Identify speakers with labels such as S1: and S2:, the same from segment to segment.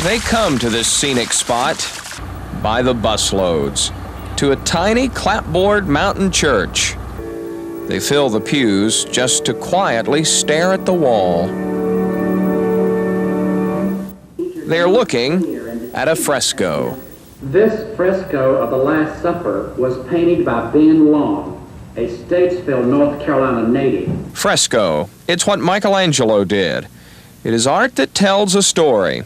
S1: They come to this scenic spot by the busloads to a tiny clapboard mountain church. They fill the pews just to quietly stare at the wall. They're looking at a fresco.
S2: This fresco of the Last Supper was painted by Ben Long, a Statesville, North Carolina native.
S1: Fresco, it's what Michelangelo did. It is art that tells a story.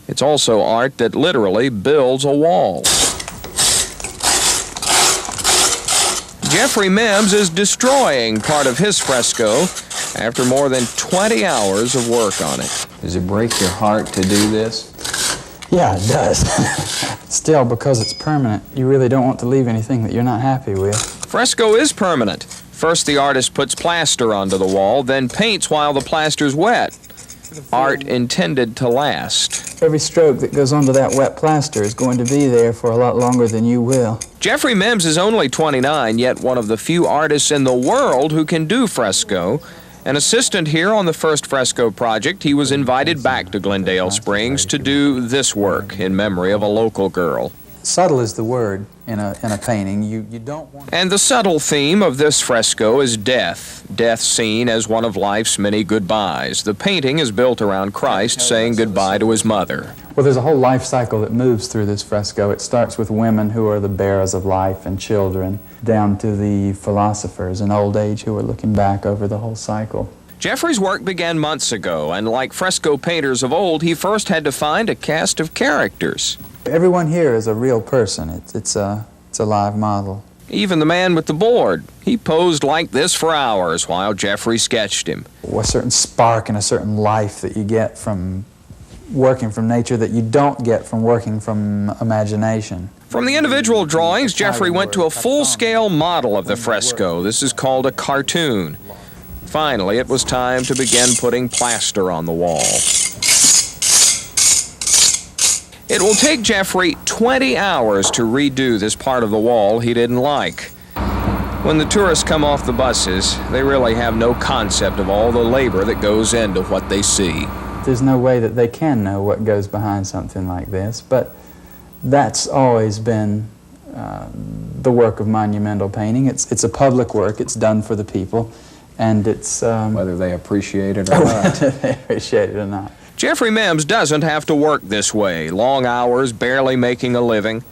S1: It's also art that literally builds a wall. Jeffrey Mims is destroying part of his fresco after more than 20 hours of work on it.
S3: Does it break your heart to do this?
S4: Yeah, it does. Still, because it's permanent, you really don't want to leave anything that you're not happy with.
S1: Fresco is permanent. First, the artist puts plaster onto the wall, then paints while the plaster's wet. Art intended to last.
S4: Every stroke that goes onto that wet plaster is going to be there for a lot longer than you will.
S1: Jeffrey Mims is only 29, yet one of the few artists in the world who can do fresco. An assistant here on the first fresco project, he was invited back to Glendale Springs to do this work in memory of a local girl.
S4: Subtle is the word in a painting. You don't want...
S1: And the subtle theme of this fresco is death. Death seen as one of life's many goodbyes. The painting is built around Christ saying goodbye to his mother.
S4: Well, there's a whole life cycle that moves through this fresco. It starts with women who are the bearers of life and children, down to the philosophers in old age who are looking back over the whole cycle.
S1: Jeffrey's work began months ago, and like fresco painters of old, he first had to find a cast of characters.
S4: Everyone here is a real person. It's a live model.
S1: Even the man with the board. He posed like this for hours while Jeffrey sketched him.
S4: A certain spark and a certain life that you get from working from nature that you don't get from working from imagination.
S1: From the individual drawings, Jeffrey went to a full-scale model of the fresco. This is called a cartoon. Finally, it was time to begin putting plaster on the wall. It will take Jeffrey 20 hours to redo this part of the wall he didn't like. When the tourists come off the buses, they really have no concept of all the labor that goes into what they see.
S4: There's no way that they can know what goes behind something like this, but that's always been the work of monumental painting. It's a public work. It's done for the people, and it's...
S3: whether they appreciate it or not.
S4: Whether they appreciate it or not.
S1: Jeffrey Mims doesn't have to work this way, long hours, barely making a living.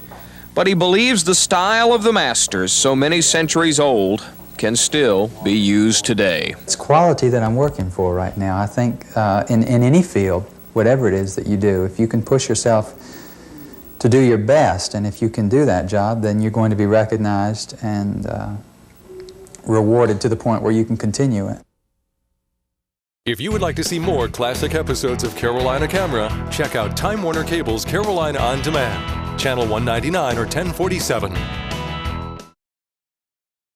S1: But he believes the style of the masters, so many centuries old, can still be used today.
S4: It's quality that I'm working for right now. I think in any field, whatever it is that you do, if you can push yourself to do your best, and if you can do that job, then you're going to be recognized and rewarded to the point where you can continue it.
S5: If you would like to see more classic episodes of Carolina Camera, check out Time Warner Cable's Carolina On Demand, Channel 199 or 1047.